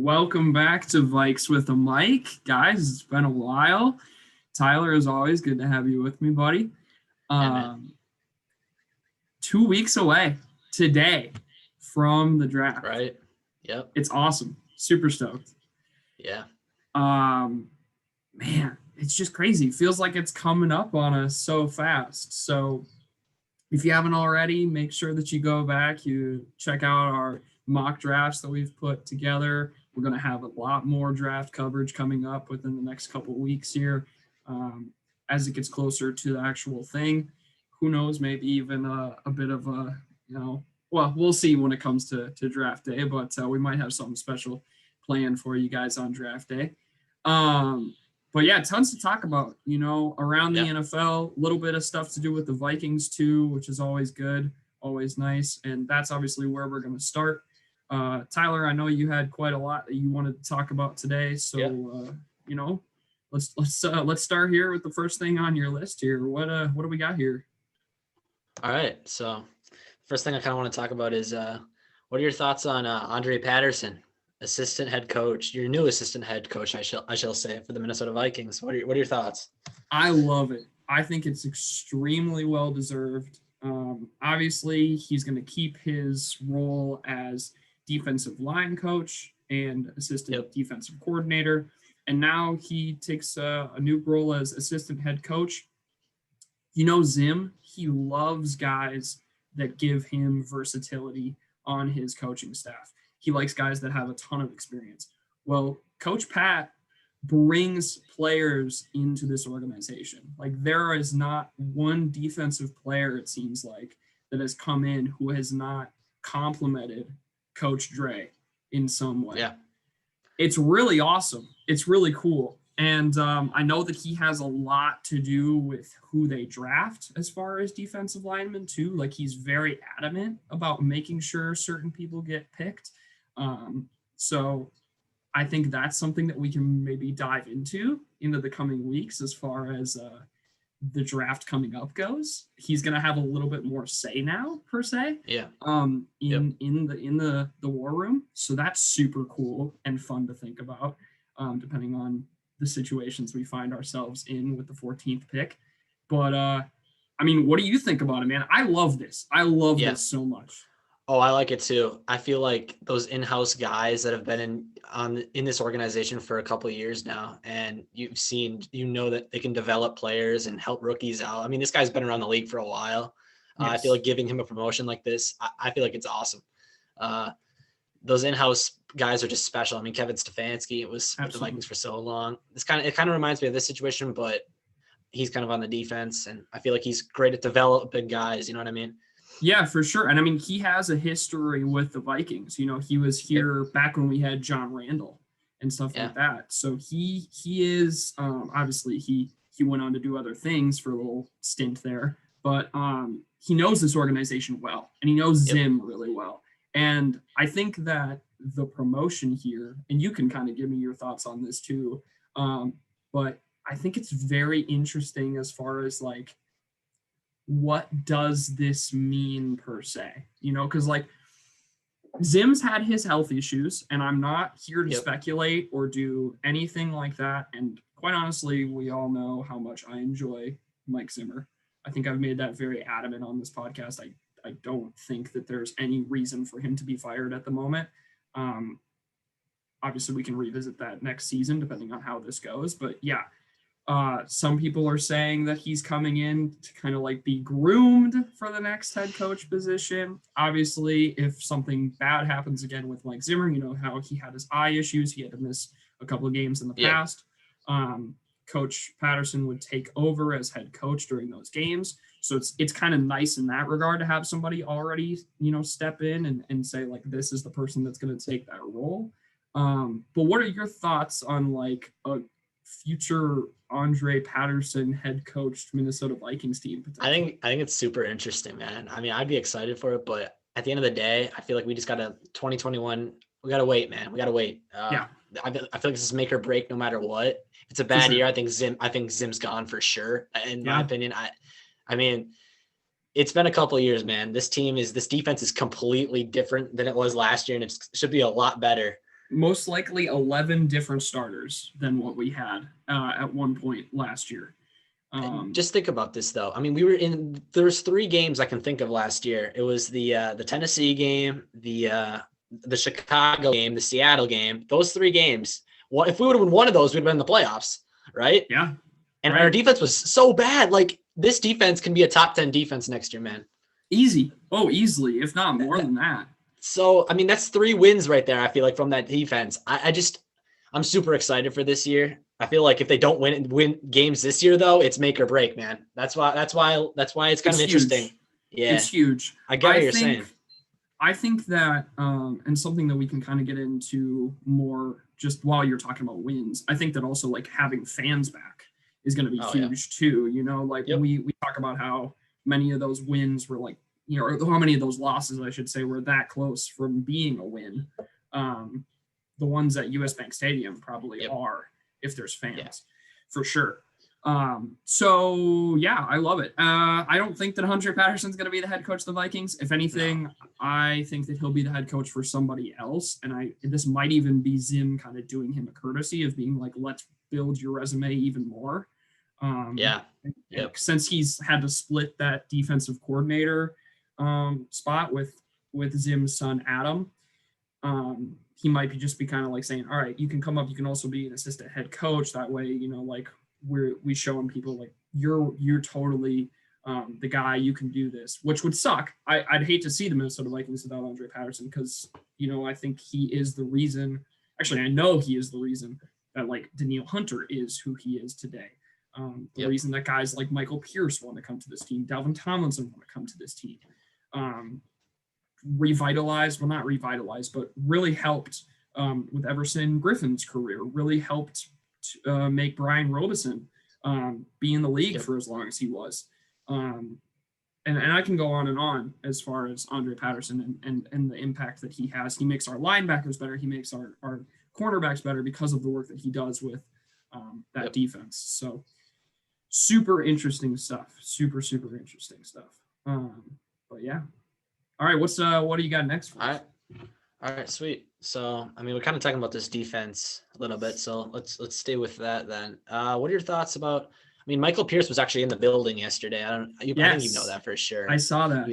Welcome back to Vikes with a mic. Guys, it's been a while. Tyler, as always, good to have you with me, buddy. Yeah, man. 2 weeks away today from the draft. Right. Yep. It's awesome. Super stoked. Yeah. Man, it's just crazy. It feels like it's coming up on us so fast. So if you haven't already, make sure that you go back, you check out our mock drafts that we've put together. We're going to have a lot more draft coverage coming up within the next couple of weeks here as it gets closer to the actual thing. Who knows, maybe even a bit of a, well, we'll see when it comes to draft day, but we might have something special planned for you guys on draft day. But yeah, tons to talk about, around the NFL, a little bit of stuff to do with the Vikings too, which is always good, always nice. And that's obviously where we're going to start. Tyler, I know you had quite a lot that you wanted to talk about today. So, let's start here with the first thing on your list here. What do we got here? All right. So first thing I kind of want to talk about is what are your thoughts on Andre Patterson, assistant head coach, your new assistant head coach, I shall say, for the Minnesota Vikings. What are your thoughts? I love it. I think it's extremely well deserved. Obviously, he's going to keep his role as defensive line coach and assistant defensive coordinator. And now he takes a new role as assistant head coach. Zim, he loves guys that give him versatility on his coaching staff. He likes guys that have a ton of experience. Well, Coach Pat brings players into this organization. Like, there is not one defensive player, it seems like, that has come in who has not complimented Coach Dre in some way. Yeah. It's really awesome. It's really cool. And I know that he has a lot to do with who they draft as far as defensive linemen too. Like, he's very adamant about making sure certain people get picked. So I think that's something that we can maybe dive into the coming weeks as far as the draft coming up goes. He's going to have a little bit more say now, per se. Yeah. In the war room. So that's super cool and fun to think about, depending on the situations we find ourselves in with the 14th pick. But what do you think about it, man? I love this. I love this so much. Oh, I like it too. I feel like those in-house guys that have been in this organization for a couple of years now, and you've seen, that they can develop players and help rookies out. This guy's been around the league for a while. Yes. I feel like giving him a promotion like this, I feel like it's awesome. Those in-house guys are just special. Kevin Stefanski, it was with the Vikings for so long. It kind of reminds me of this situation, but he's kind of on the defense, and I feel like he's great at developing guys. You know what I mean? Yeah, for sure. And he has a history with the Vikings. He was here back when we had John Randall and stuff like that. So he is obviously he went on to do other things for a little stint there, but he knows this organization well, and he knows Zim really well. And I think that the promotion here, and you can kind of give me your thoughts on this too, but I think it's very interesting as far as like, what does this mean per se? Because like Zim's had his health issues, and I'm not here to speculate or do anything like that. And quite honestly, we all know how much I enjoy Mike Zimmer. I think I've made that very adamant on this podcast. I don't think that there's any reason for him to be fired at the moment. Obviously, we can revisit that next season, depending on how this goes. But yeah, some people are saying that he's coming in to kind of like be groomed for the next head coach position. Obviously, if something bad happens again with Mike Zimmer, how he had his eye issues, he had to miss a couple of games in the past. Coach Patterson would take over as head coach during those games. So it's kind of nice in that regard to have somebody already, step in and say, like, this is the person that's going to take that role. But what are your thoughts on like a future Andre Patterson head coached Minnesota Vikings team? I think it's super interesting, man. I'd be excited for it, but at the end of the day, I feel like we just got to 2021. We got to wait, man. We got to wait. I feel like this is make or break no matter what. If it's a bad year, I think Zim's gone for sure. In my opinion, it's been a couple of years, man. This defense is completely different than it was last year, and it should be a lot better. most likely 11 different starters than what we had at one point last year. Just think about this though. I mean, there's 3 games I can think of last year. It was the Tennessee game, the Chicago game, the Seattle game. Those 3 games. Well, if we would have won one of those, we'd have been in the playoffs, right? Yeah. And our defense was so bad. Like, this defense can be a top 10 defense next year, man. Easy. Oh, easily, if not more than that. So, I mean, that's 3 wins right there, I feel like, from that defense. I'm super excited for this year. I feel like if they don't win games this year, though, it's make or break, man. That's why it's kind of interesting. Huge. Yeah. It's huge. I get what you're saying. I think that, and something that we can kind of get into more just while you're talking about wins, I think that also like having fans back is going to be huge too. You know, like we talk about how many of those wins were like, you know, or how many of those losses, I should say, were that close from being a win. The ones at US Bank Stadium probably are, if there's fans, for sure. So yeah, I love it. I don't think that Hunter Patterson's going to be the head coach of the Vikings. If anything, I think that he'll be the head coach for somebody else. And this might even be Zim kind of doing him a courtesy of being like, let's build your resume even more. Since he's had to split that defensive coordinator spot with Zim's son, Adam, he might be kind of like saying, all right, you can come up, you can also be an assistant head coach. That way, you know, like we showing people like you're totally the guy, you can do this, which would suck. I'd hate to see the Minnesota Vikings without Andre Patterson because, you know, I think he is the reason, actually, I know he is the reason that like Danielle Hunter is who he is today. The reason that guys like Michael Pierce want to come to this team, Dalvin Tomlinson want to come to this team. Not revitalized, but really helped with Everson Griffin's career, really helped make Brian Robeson be in the league for as long as he was. And I can go on and on as far as Andre Patterson and the impact that he has. He makes our linebackers better. He makes our cornerbacks better because of the work that he does with that defense. So super interesting stuff. Super interesting stuff. But yeah. All right, what do you got next for us? All right, sweet. So, I mean, we're kind of talking about this defense a little bit, so let's stay with that then. What are your thoughts about? I mean, Michael Pierce was actually in the building yesterday. I think you know that for sure. I saw that.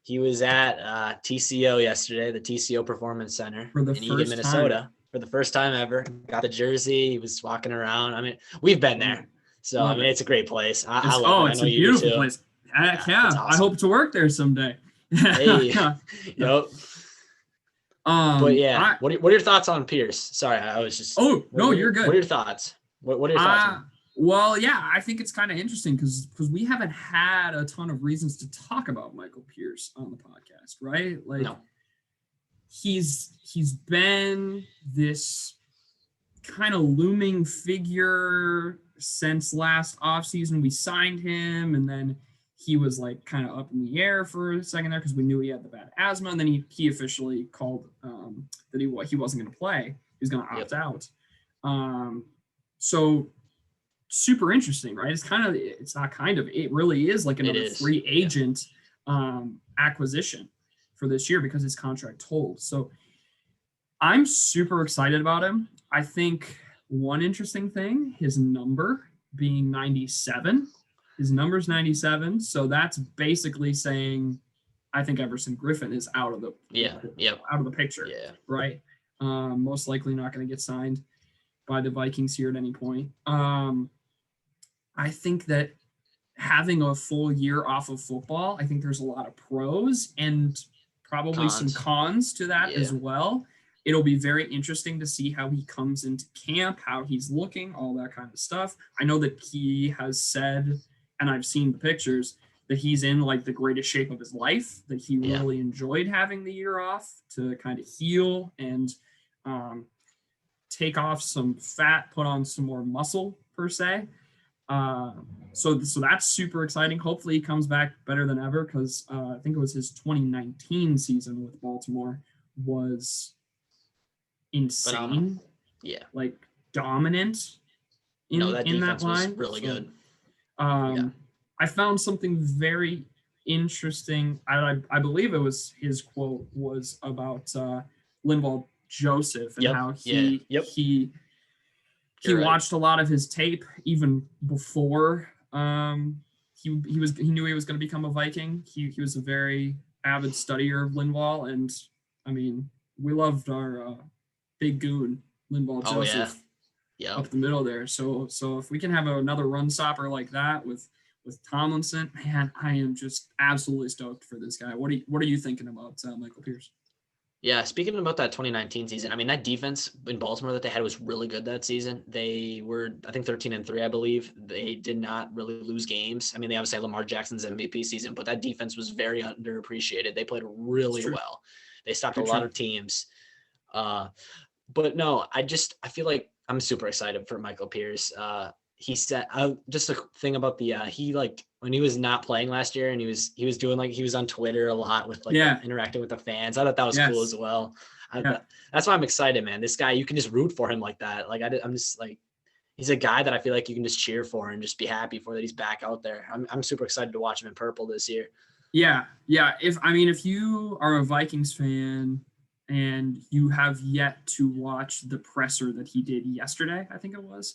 He was at TCO yesterday, the TCO Performance Center in Eagan, Minnesota, for the first time ever. Got the jersey. He was walking around. I mean, we've been there, so I mean, it's a great place. I love it. It's a beautiful place. Awesome. I hope to work there someday. Hey, yep. But yeah, what are your thoughts on Pierce? Sorry, I was just. Oh no, you're good. What are your thoughts? What are your thoughts? Well, yeah, I think it's kind of interesting because we haven't had a ton of reasons to talk about Michael Pierce on the podcast, right? Like, no. He's been this kind of looming figure since last offseason. We signed him, and then he was like kind of up in the air for a second there because we knew he had the bad asthma, and then he officially called that he wasn't going to play. He was going to opt out. So super interesting, right? It really is like another free agent acquisition for this year because his contract told. So I'm super excited about him. I think one interesting thing, his number being 97. His number's 97, so that's basically saying I think Everson Griffin is out of the picture. Yeah. Right. Most likely not going to get signed by the Vikings here at any point. I think that having a full year off of football, I think there's a lot of pros and probably some cons to that as well. It'll be very interesting to see how he comes into camp, how he's looking, all that kind of stuff. I know that he has said, and I've seen the pictures, that he's in like the greatest shape of his life, that he really enjoyed having the year off to kind of heal and take off some fat, put on some more muscle per se. So that's super exciting. Hopefully he comes back better than ever because I think it was his 2019 season with Baltimore was insane. Like dominant in that line. Was really good. I found something very interesting. I believe it was his quote was about Linval Joseph and how he You're right. watched a lot of his tape even before he knew he was going to become a Viking. He was a very avid studier of Linval, and I mean, we loved our big goon Linval Joseph up the middle there. So if we can have another run stopper like that with Tomlinson, man, I am just absolutely stoked for this guy. What are you thinking about Michael Pierce? Yeah, speaking about that 2019 season, I mean, that defense in Baltimore that they had was really good that season. They were, I think, 13-3, I believe. They did not really lose games. I mean, they obviously had Lamar Jackson's MVP season, but that defense was very underappreciated. They played really well. They stopped a lot of teams. But no, I feel like I'm super excited for Michael Pierce. He said just a thing about the when he was not playing last year and he was doing he was on Twitter a lot with interacting with the fans. I thought that was cool as well. That's why I'm excited, man. This guy, you can just root for him like that. I'm just he's a guy that I feel like you can just cheer for and just be happy for that he's back out there. I'm super excited to watch him in purple this year. Yeah. If you are a Vikings fan and you have yet to watch the presser that he did yesterday, I think it was.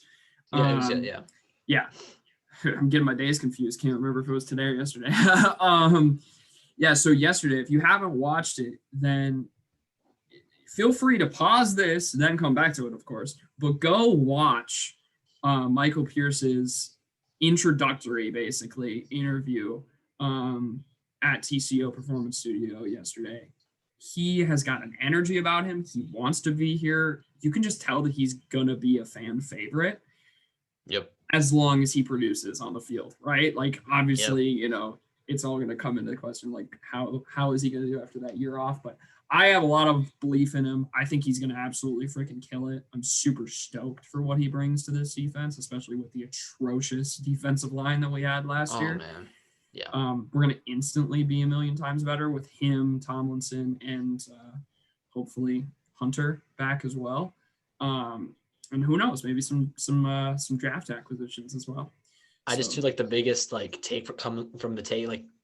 Yeah. I'm getting my days confused. Can't remember if it was today or yesterday. So yesterday, if you haven't watched it, then feel free to pause this, then come back to it, of course. But go watch Michael Pierce's introductory, basically, interview at TCO Performance Studio yesterday. He has got an energy about him. He wants to be here. You can just tell that he's going to be a fan favorite. Yep. As long as he produces on the field, right? Obviously, it's all going to come into the question, how is he going to do after that year off? But I have a lot of belief in him. I think he's going to absolutely freaking kill it. I'm super stoked for what he brings to this defense, especially with the atrocious defensive line that we had last year. Oh, man. Yeah. We're going to instantly be a million times better with him, Tomlinson, and hopefully Hunter back as well. And who knows, maybe some draft acquisitions as well. I just feel like the biggest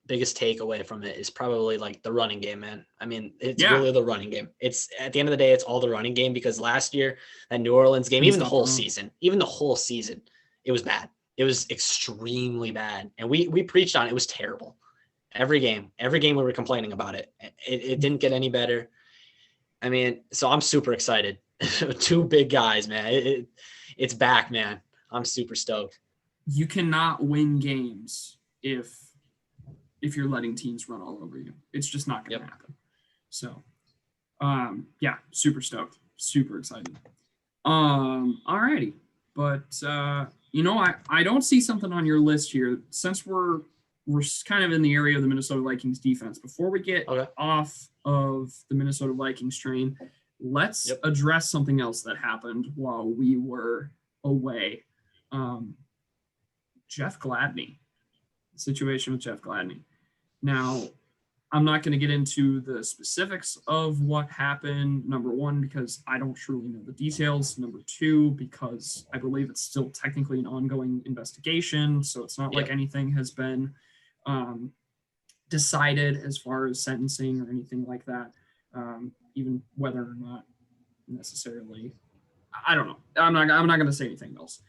biggest takeaway from it is probably the running game, man. I mean, it's really the running game. It's at the end of the day, it's all the running game, because last year that New Orleans game, even the whole season, it was bad. It was extremely bad. And we preached on it. It was terrible. Every game we were complaining about it. It didn't get any better. I mean, so I'm super excited. Two big guys, man. It's back, man. I'm super stoked. You cannot win games if you're letting teams run all over you. It's just not going to happen. So, super stoked, super excited. Alrighty, but I don't see something on your list here. Since we're kind of in the area of the Minnesota Vikings defense. Before we get off of the Minnesota Vikings train, let's address something else that happened while we were away. Jeff Gladney, the situation with Jeff Gladney. Now, I'm not going to get into the specifics of what happened, number one, because I don't truly know the details. Number two, because I believe it's still technically an ongoing investigation. So it's not like anything has been decided as far as sentencing or anything like that, even whether or not necessarily. I don't know. I'm not going to say anything else.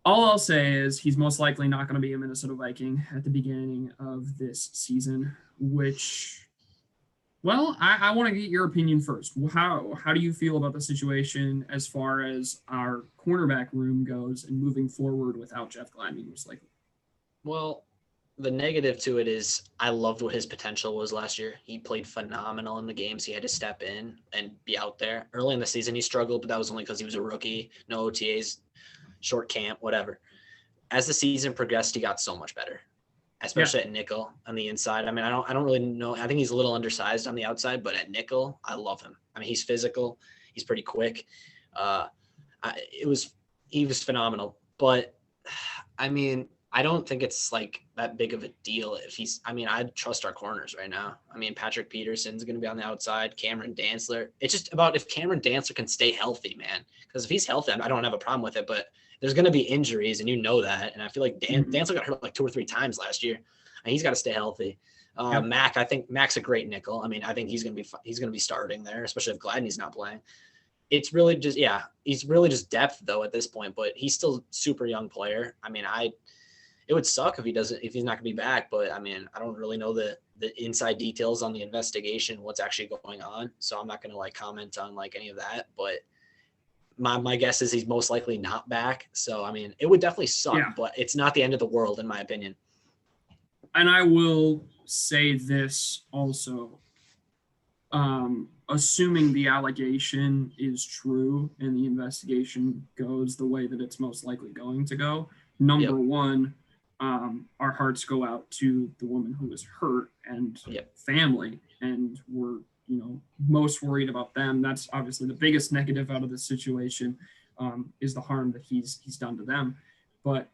All I'll say is he's most likely not going to be a Minnesota Viking at the beginning of this season, which, well, I want to get your opinion first. How do you feel about the situation as far as our cornerback room goes and moving forward without Jeff Gladney most likely? Well, the negative to it is I loved what his potential was last year. He played phenomenal in the games. He had to step in and be out there. Early in the season, he struggled, but that was only because he was a rookie, no OTAs, short camp, whatever. As the season progressed, he got so much better, especially at nickel on the inside. I mean, I don't really know. I think he's a little undersized on the outside, but at nickel, I love him. I mean, he's physical. He's pretty quick. He was phenomenal. But I mean, I don't think it's like that big of a deal if I'd trust our corners right now. I mean, Patrick Peterson's going to be on the outside, Cameron Dantzler. It's just about if Cameron Dantzler can stay healthy, man. Because if he's healthy, I don't have a problem with it, but there's going to be injuries, and you know that. And I feel like Dantzler got hurt like 2 or 3 times last year, and he's got to stay healthy. Yep. Mac, I think Mac's a great nickel. I mean, I think he's gonna be starting there, especially if Gladney's not playing. It's really just he's really just depth though at this point, but he's still super young player. I mean, it would suck if he's not gonna be back, but I mean, I don't really know the inside details on the investigation, what's actually going on, so I'm not gonna like comment on like any of that, but my guess is he's most likely not back. So I mean, it would definitely suck, but it's not the end of the world in my opinion. And I will say this also, assuming the allegation is true and the investigation goes the way that it's most likely going to go, number one, our hearts go out to the woman who was hurt and family, and we're most worried about them. That's obviously the biggest negative out of this situation, is the harm that he's done to them. But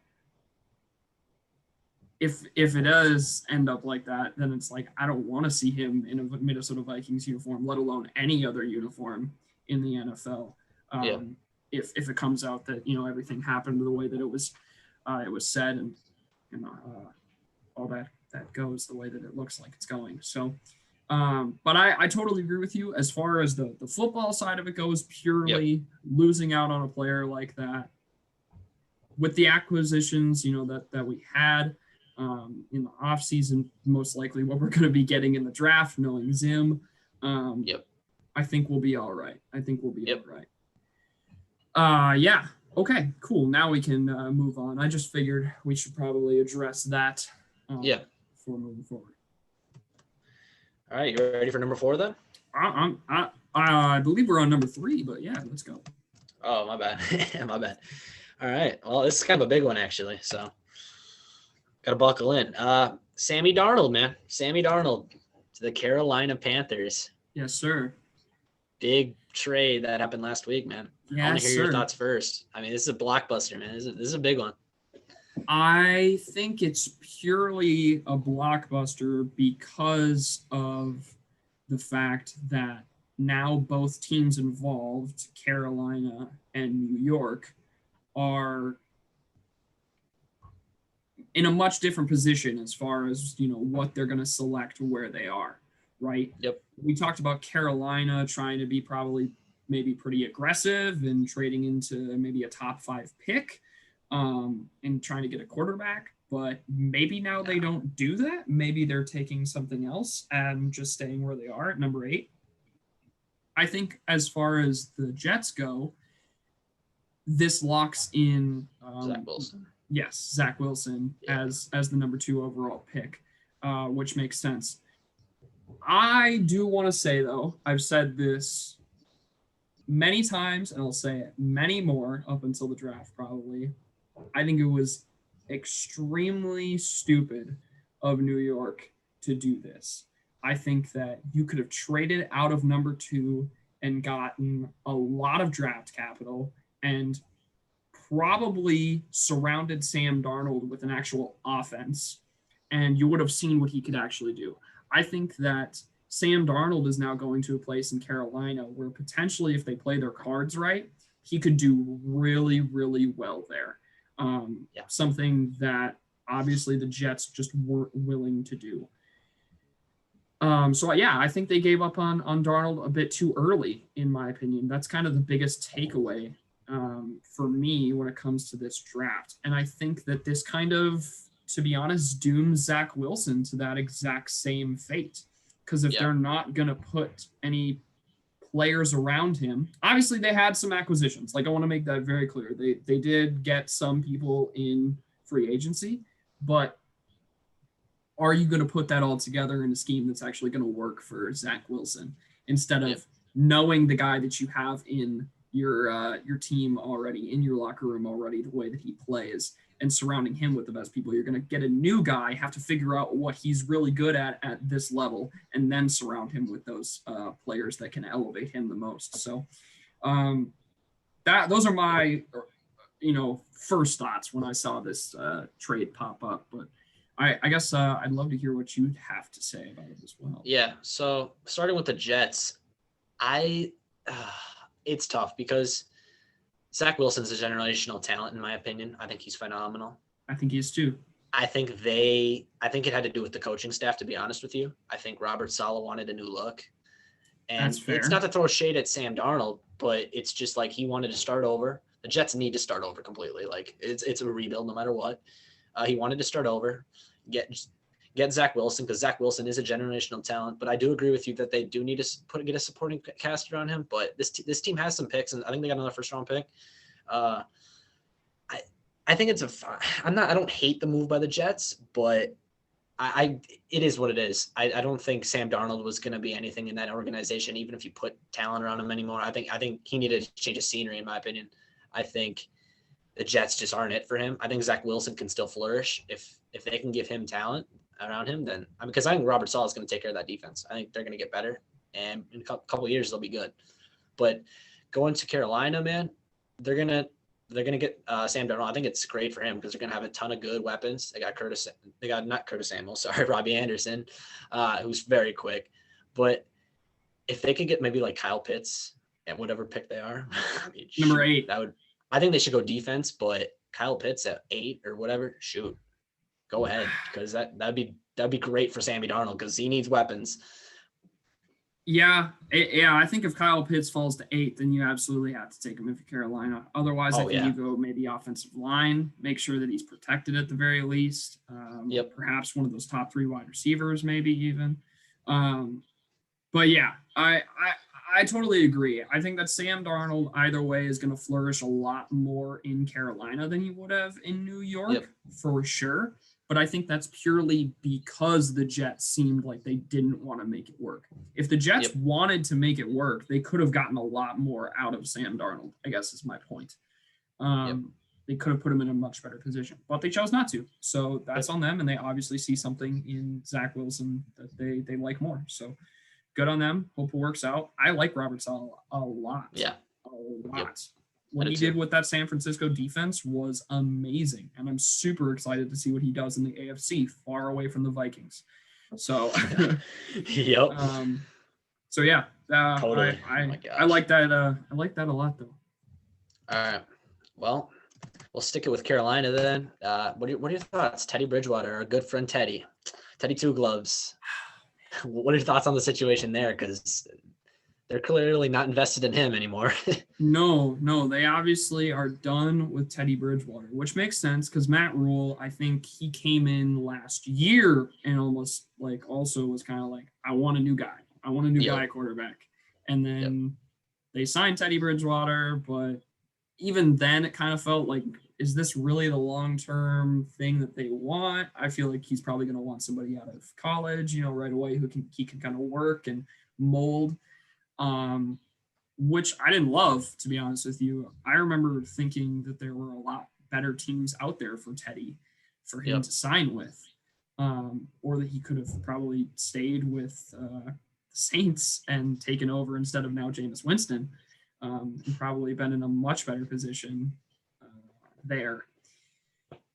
if it does end up like that, then it's like, I don't want to see him in a Minnesota Vikings uniform, let alone any other uniform in the NFL. If it comes out that everything happened the way that it was said, and all that goes the way that it looks like it's going. So, but I totally agree with you as far as the football side of it goes. Purely losing out on a player like that with the acquisitions, that we had in the offseason, most likely what we're going to be getting in the draft, knowing Zim. I think we'll be all right. All right. Okay, cool. Now we can move on. I just figured we should probably address that before moving forward. All right, you ready for number 4 then? I believe we're on number 3, but yeah, let's go. Oh, my bad. My bad. All right. Well, this is kind of a big one actually, so got to buckle in. Sammy Darnold, man. Sammy Darnold to the Carolina Panthers. Yes, sir. Big trade that happened last week, man. Yes, I want to hear your thoughts first. I mean, this is a blockbuster, man. This is a big one. I think it's purely a blockbuster because of the fact that now both teams involved, Carolina and New York, are in a much different position as far as, what they're going to select where they are, right? Yep. We talked about Carolina trying to be maybe pretty aggressive and trading into maybe a top 5 pick, and trying to get a quarterback, but maybe now they don't do that. Maybe they're taking something else and just staying where they are at number 8. I think as far as the Jets go, this locks in Zach Wilson. Yes, Zach Wilson as the number 2 overall pick, which makes sense. I do want to say, though, I've said this many times, and I'll say it many more up until the draft probably. I think it was extremely stupid of New York to do this. I think that you could have traded out of number 2 and gotten a lot of draft capital and probably surrounded Sam Darnold with an actual offense, and you would have seen what he could actually do. I think that Sam Darnold is now going to a place in Carolina where potentially, if they play their cards right, he could do really, really well there. Something that obviously the Jets just weren't willing to do. I think they gave up on Darnold a bit too early, in my opinion. That's kind of the biggest takeaway for me when it comes to this draft. And I think that this kind of, to be honest, dooms Zach Wilson to that exact same fate. Because if they're not going to put any players around him, obviously they had some acquisitions. Like, I want to make that very clear. They did get some people in free agency, but are you going to put that all together in a scheme that's actually going to work for Zach Wilson instead of knowing the guy that you have in your team already, in your locker room already, the way that he plays, and surrounding him with the best people? You're going to get a new guy, have to figure out what he's really good at this level, and then surround him with those players that can elevate him the most. So those are my first thoughts when I saw this trade pop up. But I guess I'd love to hear what you'd have to say about it as well. Yeah. So starting with the Jets, it's tough because Zach Wilson's a generational talent, in my opinion. I think he's phenomenal. I think he is too. I think it had to do with the coaching staff, to be honest with you. I think Robert Saleh wanted a new look. And That's it's fair. not to throw shade at Sam Darnold, but it's just like he wanted to start over. The Jets need to start over completely. Like it's a rebuild no matter what. He wanted to start over, get Zach Wilson, because Zach Wilson is a generational talent. But I do agree with you that they do need to get a supporting cast around him. But this team has some picks, and I think they got another first round pick. I think I don't hate the move by the Jets, but it is what it is. I don't think Sam Darnold was going to be anything in that organization, even if you put talent around him anymore. I think he needed to change of scenery, in my opinion. I think the Jets just aren't it for him. I think Zach Wilson can still flourish if they can give him talent around him. Then because I think Robert Saleh is going to take care of that defense. I think they're going to get better, and in a couple of years they'll be good. But going to Carolina, man, they're gonna get Sam Darnold. I think it's great for him because they're gonna have a ton of good weapons. They got not Curtis Samuel, sorry, Robbie Anderson, who's very quick. But if they could get maybe like Kyle Pitts at whatever pick they are, I mean, Number 8, I think they should go defense. But Kyle Pitts at 8 or whatever, shoot, go ahead, because that'd be great for Sammy Darnold because he needs weapons. Yeah, I think if Kyle Pitts falls to 8, then you absolutely have to take him if you're Carolina. Otherwise, I think you go maybe offensive line, make sure that he's protected at the very least. Perhaps one of those top 3 wide receivers, maybe even. But yeah, I totally agree. I think that Sam Darnold either way is going to flourish a lot more in Carolina than he would have in New York for sure. But I think that's purely because the Jets seemed like they didn't want to make it work. If the Jets wanted to make it work, they could have gotten a lot more out of Sam Darnold, I guess is my point. They could have put him in a much better position, but they chose not to. So that's on them, and they obviously see something in Zach Wilson that they like more. So good on them. Hope it works out. I like Robert Saleh a lot. Yeah. A lot. What he did with that San Francisco defense was amazing. And I'm super excited to see what he does in the AFC, far away from the Vikings. So, so yeah, totally. I like that. I like that a lot, though. All right. Well, we'll stick it with Carolina then. What are your thoughts? Teddy Bridgewater, our good friend Teddy Two Gloves. What are your thoughts on the situation there? Because they're clearly not invested in him anymore. No, they obviously are done with Teddy Bridgewater, which makes sense because Matt Rule, I think he came in last year and almost like also was kind of like, I want a new guy. I want a new guy quarterback. And then they signed Teddy Bridgewater, but even then it kind of felt like, is this really the long-term thing that they want? I feel like he's probably going to want somebody out of college, right away who he can kind of work and mold. Which I didn't love, to be honest with you. I remember thinking that there were a lot better teams out there for Teddy, for him to sign with, or that he could have probably stayed with the Saints and taken over instead of now Jameis Winston, and probably been in a much better position there.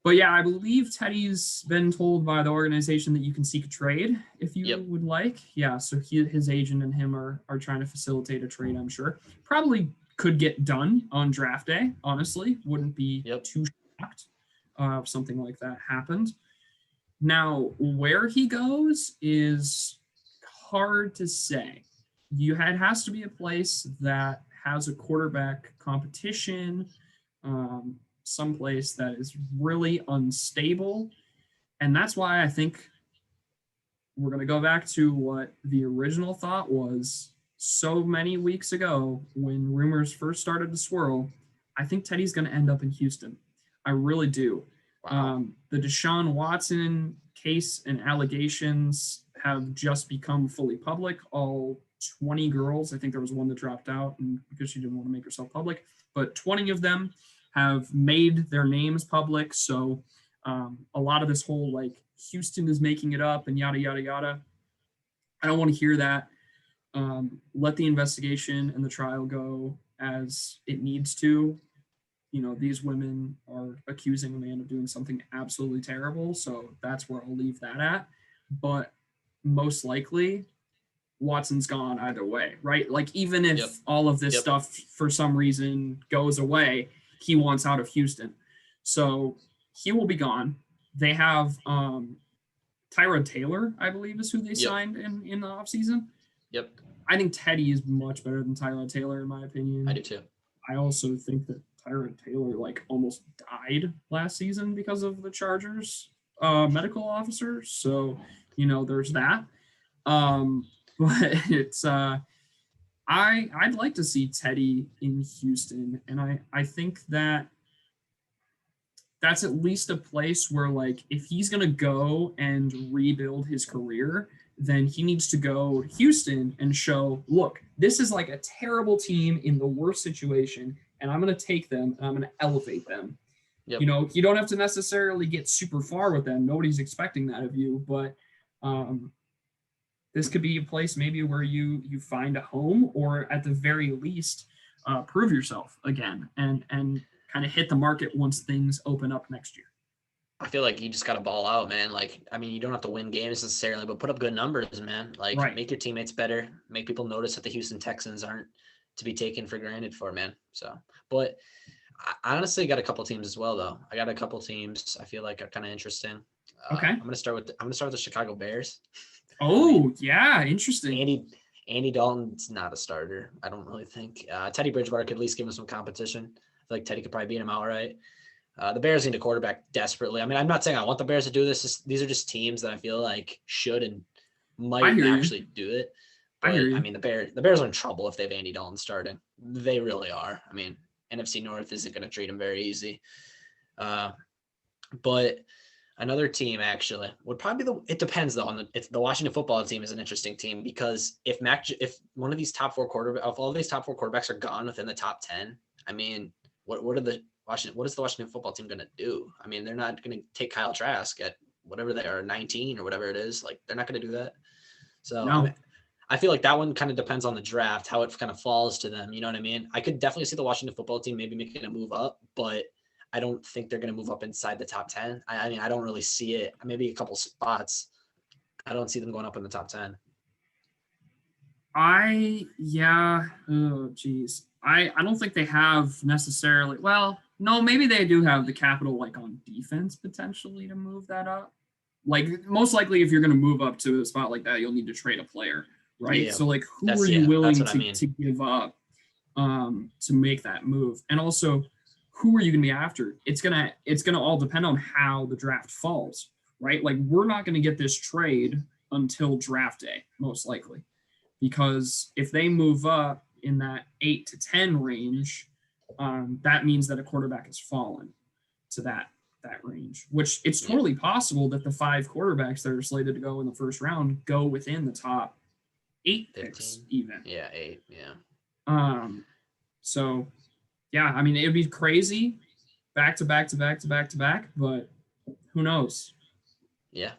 But yeah, I believe Teddy's been told by the organization that you can seek a trade if you would like. Yeah, so his agent and him are trying to facilitate a trade, I'm sure. Probably could get done on draft day, honestly. Wouldn't be too shocked if something like that happened. Now, where he goes is hard to say. It has to be a place that has a quarterback competition, someplace that is really unstable. And that's why I think we're going to go back to what the original thought was so many weeks ago when rumors first started to swirl. I think Teddy's going to end up in Houston. I really do. Wow. The Deshaun Watson case and allegations have just become fully public. All 20 girls, I think there was one that dropped out and because she didn't want to make herself public, but 20 of them have made their names public. So a lot of this whole like Houston is making it up and yada, yada, yada. I don't want to hear that. Let the investigation and the trial go as it needs to. These women are accusing a man of doing something absolutely terrible. So that's where I'll leave that at. But most likely Watson's gone either way, right? Like even if all of this stuff for some reason goes away, he wants out of Houston. So he will be gone. they have Tyrod Taylor, I believe, is who they Yep. signed in the offseason. Yep. I think Teddy is much better than Tyrod Taylor, in my opinion. I do too. I also think that Tyrod Taylor like almost died last season because of the Chargers medical officer. So, there's that. But it's I'd like to see Teddy in Houston, and I think that that's at least a place where, like, if he's gonna go and rebuild his career, then he needs to go to Houston and show, look, this is like a terrible team in the worst situation, and I'm gonna take them and I'm gonna elevate them. Yep. You don't have to necessarily get super far with them. Nobody's expecting that of you, but this could be a place maybe where you find a home, or at the very least prove yourself again and kind of hit the market once things open up next year. I feel like you just got to ball out, man. Like, I mean, you don't have to win games necessarily, but put up good numbers, man. Like, right. Make your teammates better, make people notice that the Houston Texans aren't to be taken for granted for, man. So, but I honestly got a couple teams as well, though. I got a couple teams I feel like are kind of interesting. Okay. I'm gonna start with the Chicago Bears. Oh, yeah, interesting. Andy Dalton's not a starter, I don't really think. Teddy Bridgewater could at least give him some competition. I feel like Teddy could probably beat him outright. The Bears need a quarterback desperately. I mean, I'm not saying I want the Bears to do this. These are just teams that I feel like should and might actually do it. But I mean, the Bears are in trouble if they have Andy Dalton starting. They really are. I mean, NFC North isn't going to treat them very easy. But another team actually would probably be it depends though on the Washington football team is an interesting team, because if one of these top four quarterbacks, if all these top four quarterbacks are gone within the top 10, I mean, what is the Washington football team going to do? I mean, they're not going to take Kyle Trask at whatever they are, 19 or whatever it is. Like, they're not going to do that. So no. I feel like that one kind of depends on the draft, how it kind of falls to them. You know what I mean? I could definitely see the Washington football team maybe making a move up, but I don't think they're going to move up inside the top 10. I mean, I don't really see it. Maybe a couple spots. I don't see them going up in the top 10. Oh, geez. I don't think they have necessarily, well, no, maybe they do have the capital, like, on defense potentially to move that up. Like, most likely if you're going to move up to a spot like that, you'll need to trade a player, right? Yeah, so, like, who are you willing to give up to make that move? And also, who are you going to be after? It's gonna all depend on how the draft falls, right? Like, we're not going to get this trade until draft day, most likely, because if they move up in that 8 to 10 range, that means that a quarterback has fallen to that range, which it's totally possible that the 5 quarterbacks that are slated to go in the first round go within the top 8 picks even. Yeah, 8, yeah. So, yeah, I mean, it would be crazy back to back, but who knows? Yeah.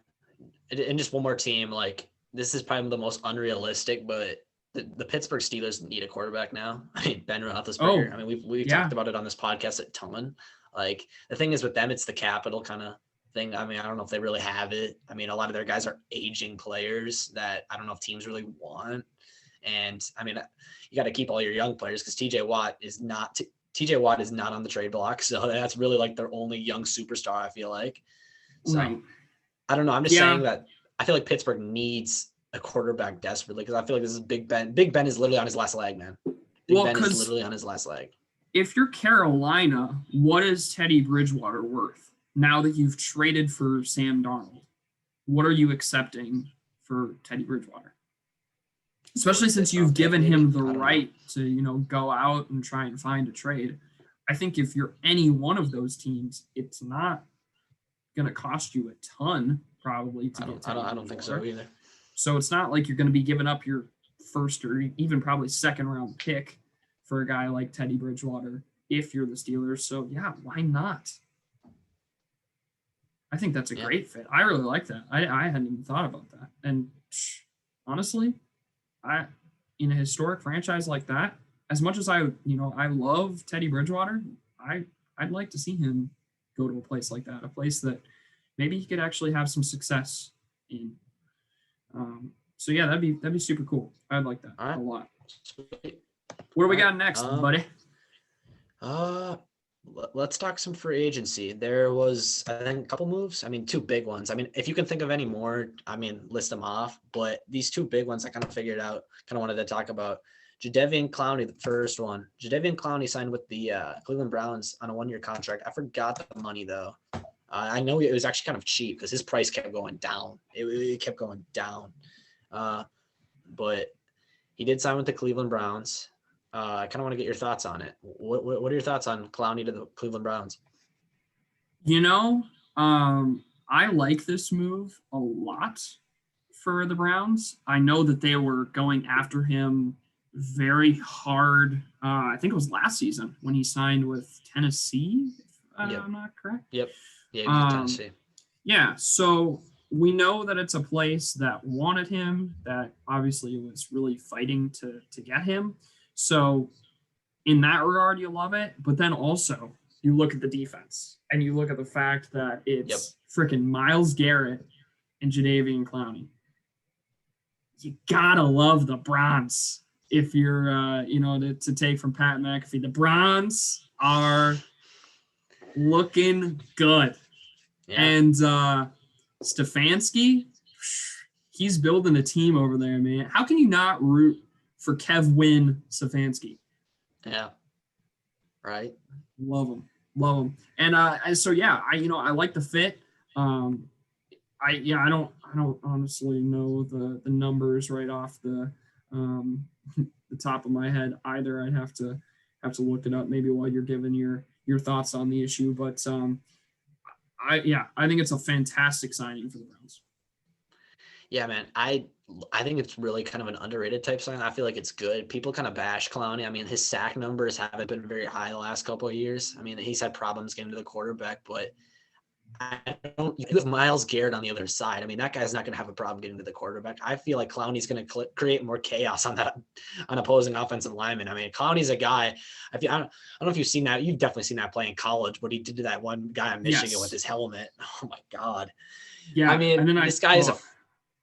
And just one more team, like, this is probably the most unrealistic, but the Pittsburgh Steelers need a quarterback now. I mean, Ben Roethlisberger. I mean, we've talked about it on this podcast a ton. Like, the thing is with them, it's the capital kind of thing. I mean, I don't know if they really have it. I mean, a lot of their guys are aging players that I don't know if teams really want. And I mean, you got to keep all your young players, because TJ Watt is not on the trade block. So that's really like their only young superstar, I feel like. So right. I don't know. I'm just saying that I feel like Pittsburgh needs a quarterback desperately, because I feel like this is Big Ben. Big Ben is literally on his last leg, man. Big Ben is literally on his last leg. If you're Carolina, what is Teddy Bridgewater worth now that you've traded for Sam Darnold? What are you accepting for Teddy Bridgewater? Especially since you've given him the right to, go out and try and find a trade. I think if you're any one of those teams, it's not going to cost you a ton probably to get Teddy. I don't think so either. So it's not like you're going to be giving up your first or even probably second round pick for a guy like Teddy Bridgewater if you're the Steelers. So, yeah, why not? I think that's a great fit. I really like that. I hadn't even thought about that. And honestly, in a historic franchise like that, as much as I love Teddy Bridgewater, I'd like to see him go to a place like that, a place that maybe he could actually have some success in. So yeah, that'd be super cool. I'd like that a lot. Sweet. What do we got next, buddy? let's talk some free agency. There was, I think, a couple moves. I mean, two big ones. I mean, if you can think of any more, I mean, list them off. But these two big ones I kind of figured out, kind of wanted to talk about. Jadeveon Clownie, the first one. Jadeveon Clownie signed with the Cleveland Browns on a 1-year contract. I forgot the money, though. I know it was actually kind of cheap because his price kept going down. It kept going down. But he did sign with the Cleveland Browns. I kind of want to get your thoughts on it. What are your thoughts on Clownie to the Cleveland Browns? I like this move a lot for the Browns. I know that they were going after him very hard. I think it was last season when he signed with Tennessee, if Yep. I'm not correct. Yep. Yeah, he was Tennessee. Yeah, so we know that it's a place that wanted him, that obviously was really fighting to get him. So in that regard, you love it. But then also you look at the defense and you look at the fact that it's freaking Myles Garrett and Jadeveon Clowney. You gotta love the Browns if you're, to take from Pat McAfee. The Browns are looking good. Yeah. And Stefanski, he's building a team over there, man. How can you not root for Kev Stefanski? Yeah. Right. Love him. And I like the fit. I don't honestly know the numbers right off the top of my head either. I'd have to look it up maybe while you're giving your thoughts on the issue, but I think it's a fantastic signing for the Browns. Yeah, man. I think it's really kind of an underrated type sign. I feel like it's good. People kind of bash Clowney. I mean, his sack numbers haven't been very high the last couple of years. I mean, he's had problems getting to the quarterback, but you have Myles Garrett on the other side. I mean, that guy's not going to have a problem getting to the quarterback. I feel like Clowney's going to create more chaos on opposing offensive linemen. I mean, Clowney's a guy. I don't know if you've seen that. You've definitely seen that play in college. What he did to that one guy in Michigan with his helmet. Oh my God. Yeah. I mean, this guy is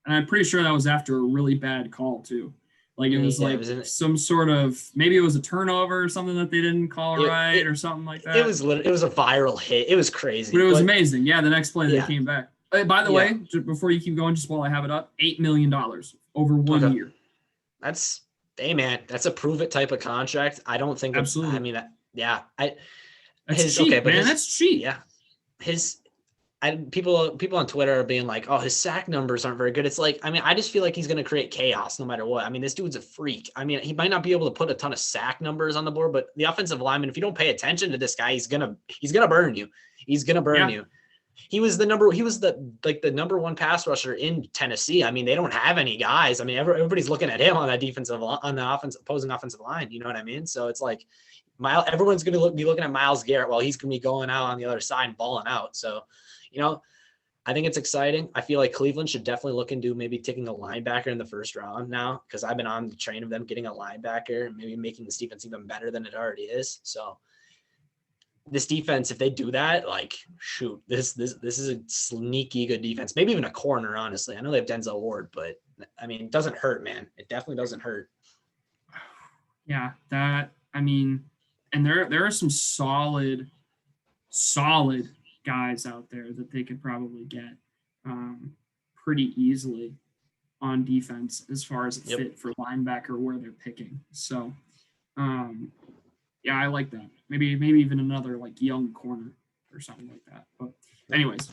and I'm pretty sure that was after a really bad call too. Like it was some sort of, maybe it was a turnover or something that they didn't call right or something like that. It was a viral hit. It was crazy. But it was amazing. Yeah, the next play they came back. By the way, before you keep going, just while I have it up, $8 million over 1 year. That's a prove it type of contract. I don't think absolutely. I mean, that's cheap, man. That's cheap. Yeah, people on Twitter are being like, oh, his sack numbers aren't very good. It's like, I mean, I just feel like he's going to create chaos no matter what. I mean, this dude's a freak. I mean, he might not be able to put a ton of sack numbers on the board, but the offensive lineman, if you don't pay attention to this guy, he's going to burn you. He's going to burn you. He was the number one pass rusher in Tennessee. I mean, they don't have any guys. I mean, everybody's looking at him on the opposing offensive line. You know what I mean? So it's like everyone's going to be looking at Myles Garrett while he's going to be going out on the other side and balling out. So, I think it's exciting. I feel like Cleveland should definitely look into maybe taking a linebacker in the first round now, because I've been on the train of them getting a linebacker and maybe making this defense even better than it already is. So this defense, if they do that, like, shoot, this is a sneaky good defense. Maybe even a corner, honestly. I know they have Denzel Ward, but I mean, it doesn't hurt, man. It definitely doesn't hurt. Yeah, and there are some solid guys out there that they could probably get pretty easily on defense as far as a fit for linebacker where they're picking. So, I like that. Maybe even another like young corner or something like that. But anyways,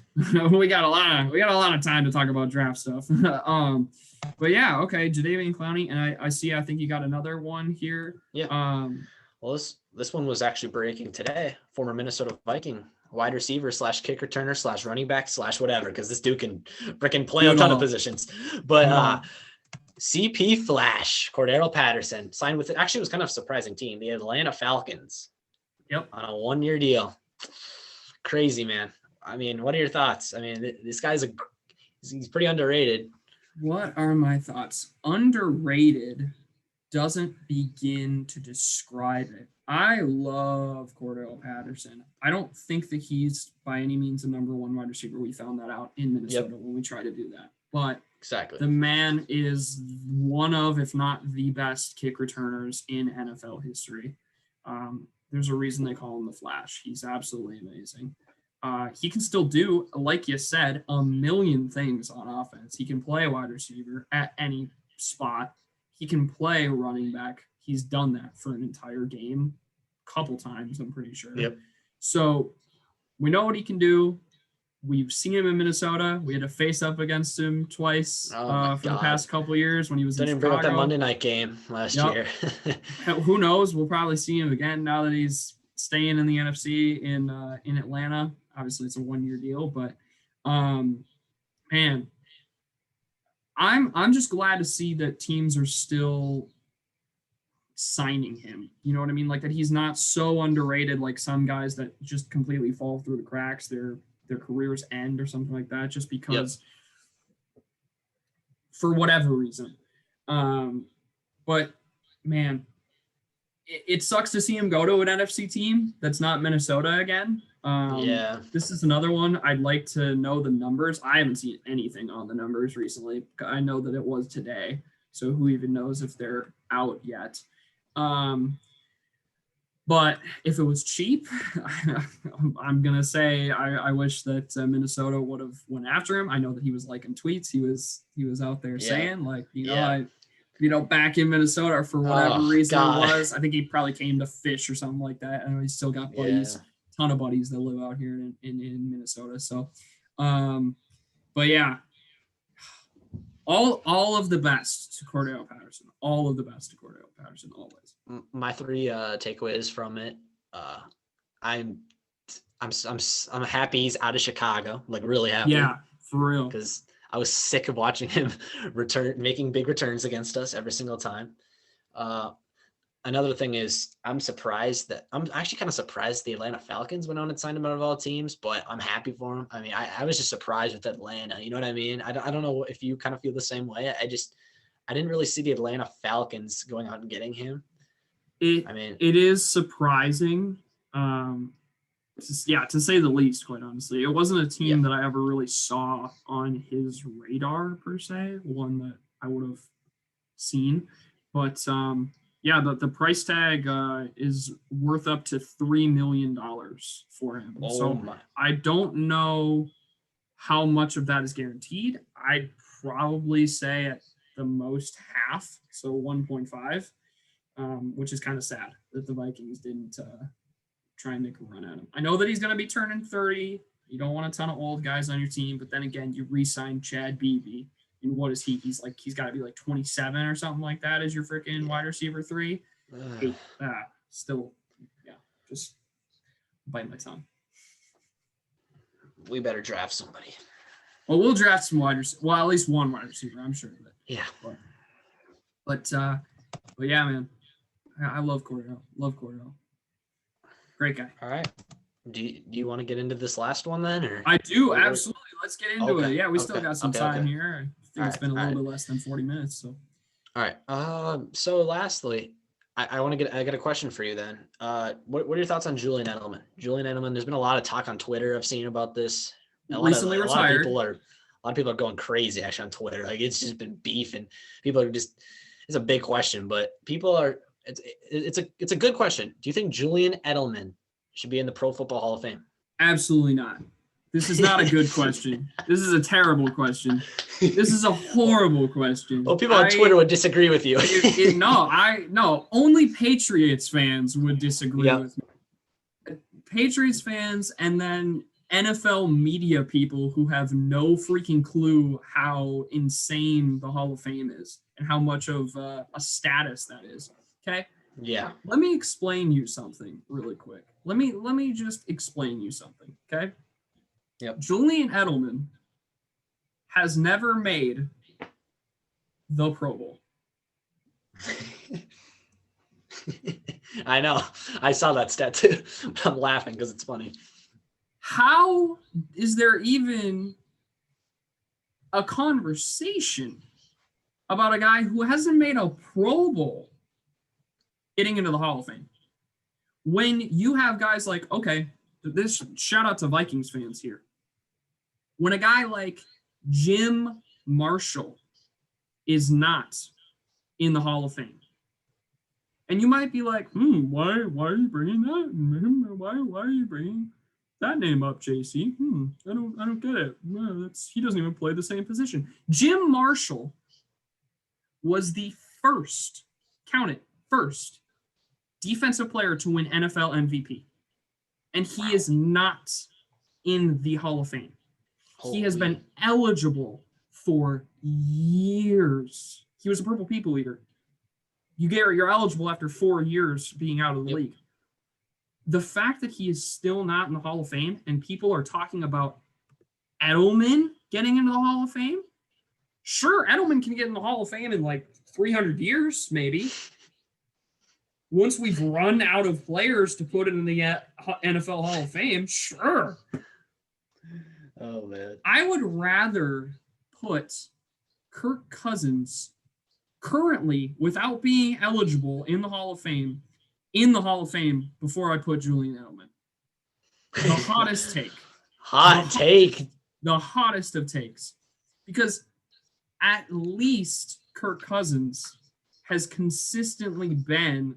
we got a lot of time to talk about draft stuff. But yeah, okay, Jadeveon Clowney, and I think you got another one here. Yeah. Well, this one was actually breaking today. Former Minnesota Viking wide receiver / kick returner / running back / whatever, because this dude can freaking play a ton of positions. But CP Flash, Cordero Patterson, signed with it. Actually, it was kind of a surprising team, the Atlanta Falcons. Yep. On a 1-year deal. Crazy, man. I mean, what are your thoughts? I mean, this guy's he's pretty underrated. What are my thoughts? Underrated doesn't begin to describe it. I love Cordero Patterson. I don't think that he's by any means a number one wide receiver. We found that out in Minnesota when we tried to do that. But exactly, the man is one of, if not the best kick returners in NFL history. There's a reason they call him the Flash. He's absolutely amazing. He can still do, like you said, a million things on offense. He can play a wide receiver at any spot. He can play running back. He's done that for an entire game a couple times, I'm pretty sure. Yep. So we know what he can do. We've seen him in Minnesota. We had to face up against him twice for the past couple of years when he was in Chicago. Didn't bring up that Monday night game last year. Who knows? We'll probably see him again now that he's staying in the NFC in Atlanta. Obviously, it's a 1-year deal, but man, I'm just glad to see that teams are still signing him. You know what I mean? Like that he's not so underrated like some guys that just completely fall through the cracks. Their careers end or something like that just because for whatever reason. But man, it sucks to see him go to an NFC team that's not Minnesota again. This is another one. I'd like to know the numbers. I haven't seen anything on the numbers recently. I know that it was today. So who even knows if they're out yet? But if it was cheap, I'm going to say I wish that Minnesota would have went after him. I know that he was liking tweets. He was out there saying like, back in Minnesota for whatever reason it was. I think he probably came to fish or something like that. I know he's still got buddies, ton of buddies that live out here in Minnesota. So, but yeah, all of the best to Cordell Patterson. All of the best to Cordell Patterson always. My 3 takeaways from it. I'm happy he's out of Chicago. Like really happy. Yeah, for real. Because I was sick of watching him making big returns against us every single time. Another thing is I'm actually kind of surprised the Atlanta Falcons went on and signed him out of all teams, but I'm happy for him. I mean, I was just surprised with Atlanta. You know what I mean? I don't know if you kind of feel the same way. I didn't really see the Atlanta Falcons going out and getting him. It is surprising. To say the least, quite honestly. It wasn't a team that I ever really saw on his radar per se, one that I would have seen. But the price tag is worth up to $3 million for him. I don't know how much of that is guaranteed. I'd probably say at the most half, so 1.5, which is kind of sad that the Vikings didn't try and make a run at him. I know that he's going to be turning 30. You don't want a ton of old guys on your team, but then again, you re-signed Chad Beebe. And what is he? He's got to be like 27 or something like that as your freaking wide receiver 3. Just bite my tongue. We better draft somebody. Well, we'll draft some wide receivers. Well, at least one wide receiver, I'm sure of it. Yeah. But yeah, man. I love Cordell. Great guy. All right. Do you want to get into this last one then? Or I do, absolutely. Let's get into it. Yeah, we still got some time here. I think it's been a little bit less than 40 minutes. So. All right. So lastly, I got a question for you then. What are your thoughts on Julian Edelman? Julian Edelman, there's been a lot of talk on Twitter. I've seen about this. Recently retired. A lot of people are going crazy actually on Twitter. Like it's just been beef and people are just, it's a big question, but people are, it's a good question. Do you think Julian Edelman should be in the Pro Football Hall of Fame? Absolutely not. This is not a good question. This is a terrible question. This is a horrible question. Well, people on Twitter would disagree with you. No. Only Patriots fans would disagree with me. Patriots fans and then NFL media people who have no freaking clue how insane the Hall of Fame is and how much of a status that is. Okay? Yeah. Let me explain you something really quick. Let me just explain you something, okay? Yep. Julian Edelman has never made the Pro Bowl. I know. I saw that stat too. I'm laughing because it's funny. How is there even a conversation about a guy who hasn't made a Pro Bowl getting into the Hall of Fame? When you have guys like, okay, this shout out to Vikings fans here. When a guy like Jim Marshall is not in the Hall of Fame, And you might be like, why are you bringing that? Why are you bringing that name up, JC? I don't get it. No, he doesn't even play the same position. Jim Marshall was the first, count it, first defensive player to win NFL MVP. And he is not in the Hall of Fame. He has been eligible for years. He was a Purple People Eater. You're eligible after 4 years being out of the league. The fact that he is still not in the Hall of Fame and people are talking about Edelman getting into the Hall of Fame. Sure, Edelman can get in the Hall of Fame in like 300 years, maybe. Once we've run out of players to put in the NFL Hall of Fame, sure. Oh, man. I would rather put Kirk Cousins currently, without being eligible in the Hall of Fame, before I put Julian Edelman. The hottest take. The hottest of takes. Because at least Kirk Cousins has consistently been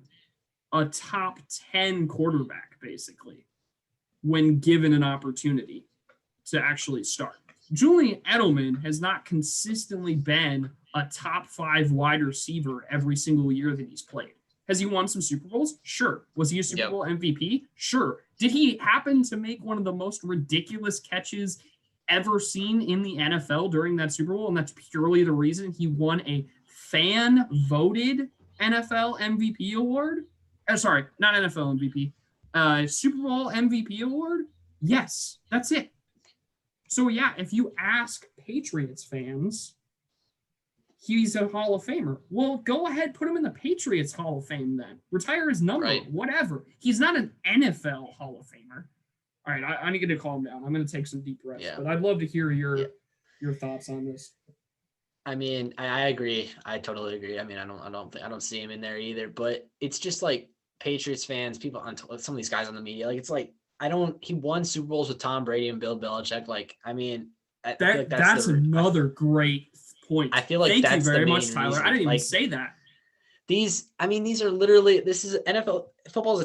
a top 10 quarterback, basically, when given an opportunity to actually start. Julian Edelman has not consistently been a top 5 wide receiver every single year that he's played. Has he won some Super Bowls? Sure. Was he a Super Bowl MVP? Sure. Did he happen to make one of the most ridiculous catches ever seen in the NFL during that Super Bowl? And that's purely the reason he won a fan-voted NFL MVP award? Sorry, not NFL MVP. Super Bowl MVP award? Yes, that's it. So, yeah, if you ask Patriots fans, he's a Hall of Famer. Well, go ahead, put him in the Patriots Hall of Fame then. Retire his number, whatever. He's not an NFL Hall of Famer. All right, I need to calm down. I'm going to take some deep breaths, but I'd love to hear your thoughts on this. I mean, I agree. I totally agree. I mean, I don't see him in there either. But it's just like Patriots fans, people on some of these guys on the media, like it's like he won Super Bowls with Tom Brady and Bill Belichick. Like, I mean, that's another great point. I feel like Thank that's you very the much, main Tyler. reason. I didn't even say that. These are literally, this is NFL football is a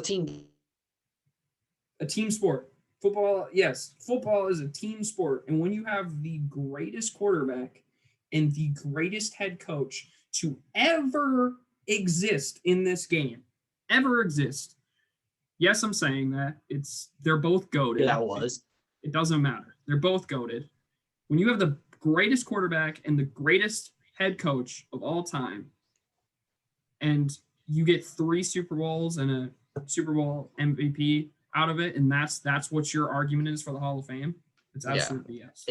team sport. Football, yes, football is a team sport. And when you have the greatest quarterback and the greatest head coach to ever exist in this game, yes, I'm saying that. They're both goated. It doesn't matter. They're both goated. When you have the greatest quarterback and the greatest head coach of all time, and you get 3 Super Bowls and a Super Bowl MVP out of it, and that's what your argument is for the Hall of Fame, it's absolutely yes.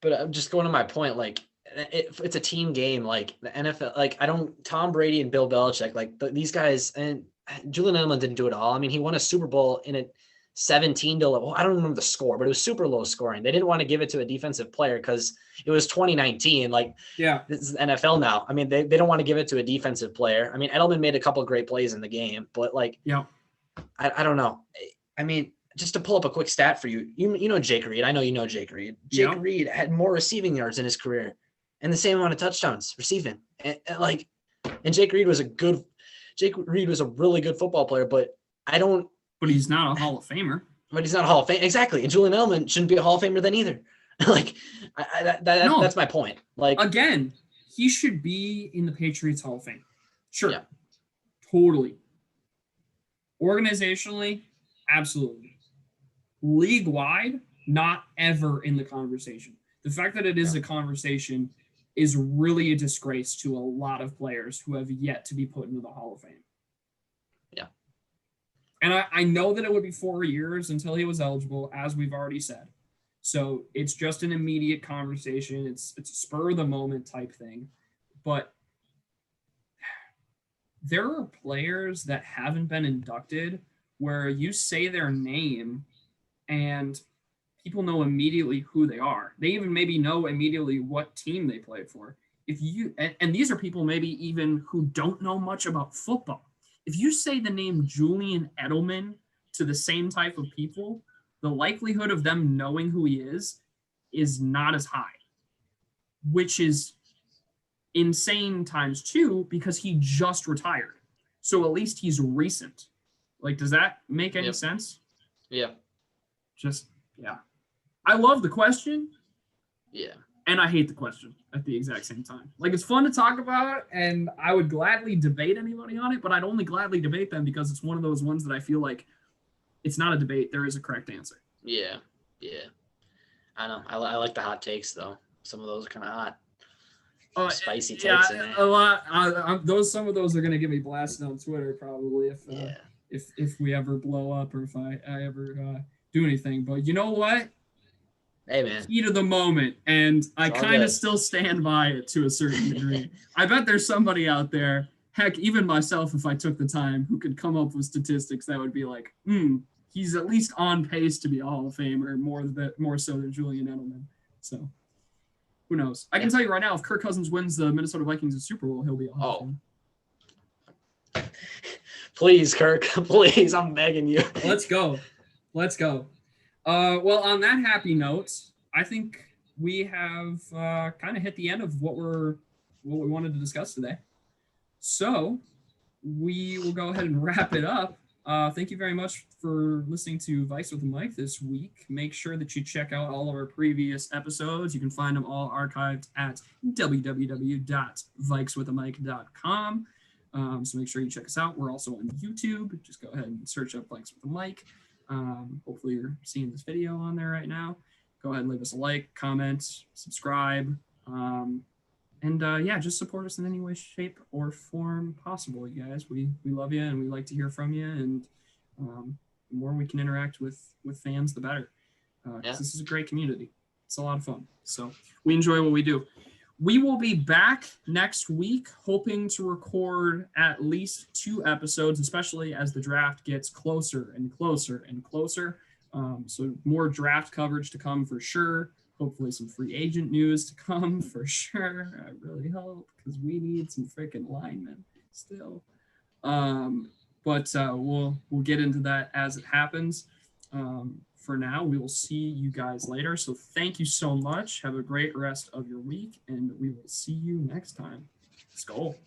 But I'm just going to my point, like it's a team game, like the NFL, like Tom Brady and Bill Belichick, like these guys, and Julian Edelman didn't do it all. I mean, he won a Super Bowl in a 17 to, well, I don't remember the score, but it was super low scoring. They didn't want to give it to a defensive player because it was 2019. Like, this is NFL now. I mean, they don't want to give it to a defensive player. I mean, Edelman made a couple of great plays in the game, but like, I don't know. I mean, just to pull up a quick stat for you, you know Jake Reed. I know you know Jake Reed. Jake Reed had more receiving yards in his career and the same amount of touchdowns receiving. And Jake Reed was a really good football player, but But he's not a Hall of Famer. But he's not a Hall of Fame. Exactly. And Julian Edelman shouldn't be a Hall of Famer then either. Like, that's my point. Like, again, he should be in the Patriots Hall of Fame. Sure. Yeah. Totally. Organizationally, absolutely. League-wide, not ever in the conversation. The fact that it is a conversation is really a disgrace to a lot of players who have yet to be put into the Hall of Fame. Yeah. And I know that it would be 4 years until he was eligible, as we've already said. So it's just an immediate conversation. It's a spur of the moment type thing. But there are players that haven't been inducted where you say their name and people know immediately who they are. They even maybe know immediately what team they played for. And these are people maybe even who don't know much about football. If you say the name Julian Edelman to the same type of people, the likelihood of them knowing who he is not as high, which is insane times 2 because he just retired. So at least he's recent. Like, does that make any sense? Yeah. Just, yeah. I love the question. Yeah. And I hate the question at the exact same time. Like, it's fun to talk about, and I would gladly debate anybody on it, but I'd only gladly debate them because it's one of those ones that I feel like it's not a debate. There is a correct answer. Yeah. Yeah. I know. I like the hot takes, though. Some of those are kind of hot. Spicy takes in there. A lot. Some of those are going to get me blasted on Twitter probably if we ever blow up or if I ever do anything. But you know what? Hey, man. Heat of the moment. And I kind of still stand by it to a certain degree. I bet there's somebody out there, heck, even myself, if I took the time, who could come up with statistics that would be like, he's at least on pace to be a Hall of Famer, more so than Julian Edelman. So who knows? I can tell you right now, if Kirk Cousins wins the Minnesota Vikings in Super Bowl, he'll be a Hall of Famer. Please, Kirk. Please, I'm begging you. Let's go. Well, on that happy note, I think we have kind of hit the end of what we wanted to discuss today. So we will go ahead and wrap it up. Thank you very much for listening to Vikes with a Mic this week. Make sure that you check out all of our previous episodes. You can find them all archived at www.vikeswithamic.com. So make sure you check us out. We're also on YouTube. Just go ahead and search up Vikes with a Mic. Hopefully you're seeing this video on there right now. Go ahead and leave us a like, comment, subscribe. Just support us in any way, shape, or form possible, you guys. We love you and we like to hear from you. And the more we can interact with fans, the better. This is a great community. It's a lot of fun. So we enjoy what we do. We will be back next week, hoping to record at least 2 episodes, especially as the draft gets closer and closer and closer. So more draft coverage to come for sure. Hopefully some free agent news to come for sure. I really hope, because we need some freaking linemen still. But we'll get into that as it happens. For now, we will see you guys later. So thank you so much. Have a great rest of your week, and we will see you next time. Let's go.